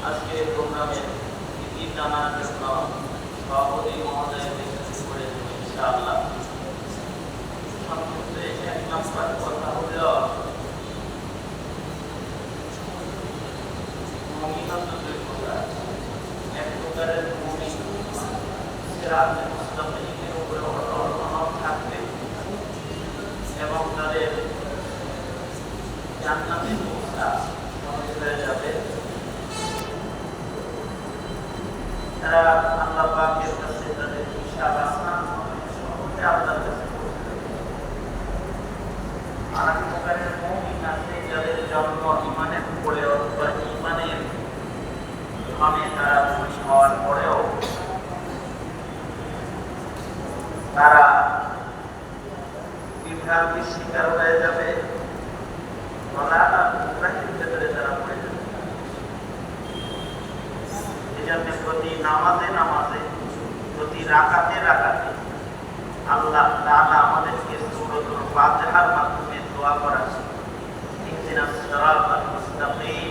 আজকে প্রোগ্রামে ইতি জানার জন্য সভাপতি মহোদয়ের বিশেষ করে ইনশাআল্লাহ সংক্ষেপে এক নম্বর কথা হলো মুমিনুল কথা এক প্রকারের মুমিন সিরাতে মুস্তাকিমের উপরে অটল থাকবে এবং তাদের জান্নাতে পৌঁছা হয়ে যাবে। তারা আল্লাহ পাকের কাছে তাদের হিসাব আসান হবে, আল্লাহর কাছে আর এক প্রকারের মুমিন আছে যাদের জন্ম ঈমানের উপরে অথবা ঈমানের ভাবে তারা মুমিন হওয়ার পরেও তারা বিভ্রান্তির শিকার হয়ে যাবে, ভেতরে তারা পড়ে যাবে। এজন্য প্রতি নামাজে প্রতি রাকাতে আল্লাহ তাআলা আমাদেরকে সূরাতুল ফাতিহার মাধ্যমে দোয়া করান, ইহদিনাস সিরাতাল মুস্তাকিম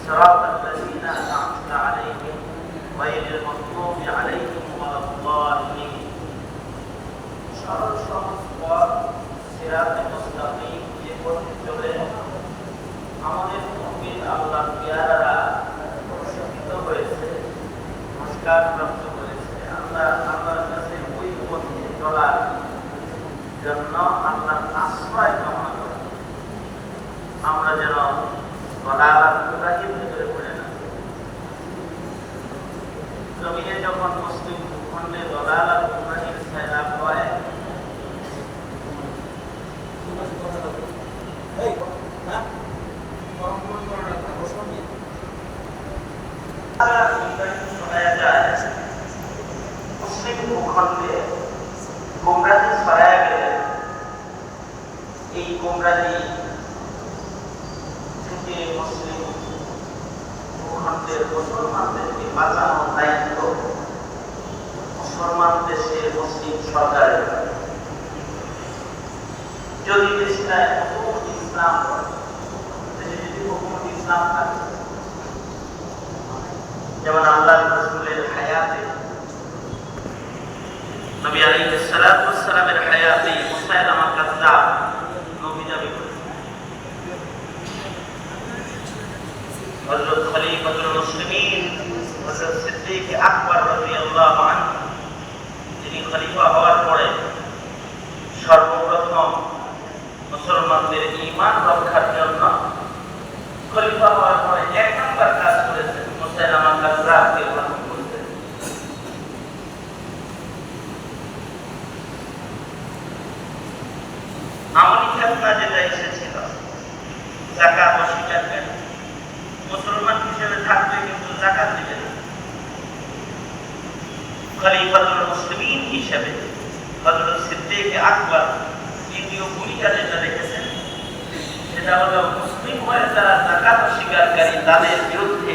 সিরাতাল লাযিনা আন'আমতা আলাইহিম গায়রিল মাগদুবি আলাইহিম ওয়ালাদ-দাল্লিন। সরল সহজ পথ সিরাতে মুস্তাকিম যে পথে চলে আমাদের মুমিন আল্লাহর পেয়ারারা প্রশংসিত হয়েছে, নমস্কার প্রাপ্ত করেছে। আল্লাহর কাছে ওই পথে চলার জন্য আল্লাহর আশ্রয় কামনা করি, আমরা যেন ভিতরে পড়ে না। জমিনে যখন মুসলিম ভূখণ্ডে দলালাত গুমরাহির সয়লাব হয়, মুসলিম ভূখণ্ডে গুমরাহি ছড়ায় গেলে এই গুমরাহি থেকে মুসলিম ভূখণ্ডের মুসলমানদেরকে বাঁচানোর দায়িত্ব মুসলমান দেশে মুসলিম সরকারের। যদি দেশটায় হুকুমত ইসলাম থাকে, যেমন আল্লাহর রাসূলের হায়াতে নবী আলাইহিস সালাতু ওয়াস সালামের হায়াতে মুসাইলামা কাযযাব নবী দাবি করেছেন। হযরত খলিফাতুল মুসলিমিন হযরত সিদ্দিক আকবর রাদিয়াল্লাহু আনহু যিনি খলিফা হওয়ার পরে সর্বপ্রথম মুসলমানদের ঈমান রক্ষার জন্য খলিফা হওয়ার পরে এক নম্বর কাজ করেছেন মুসাইলামা কাযযাবকে খতম করতে। আমলি ফিতনা যেটা এসেছিল, যাকাত অস্বীকার করে, মুসলমান হিসেবে থাকবে কিন্তু যাকাত দিবে না। খলিফাতুল মুসলিমিন হিসেবে হযরত সিদ্দিক আকবর দ্বিতীয় ভূমিকা যেটা রেখেছেন সেটা হলো মুসলিম হয়ে যারা যাকাত অস্বীকারী তাদের বিরুদ্ধে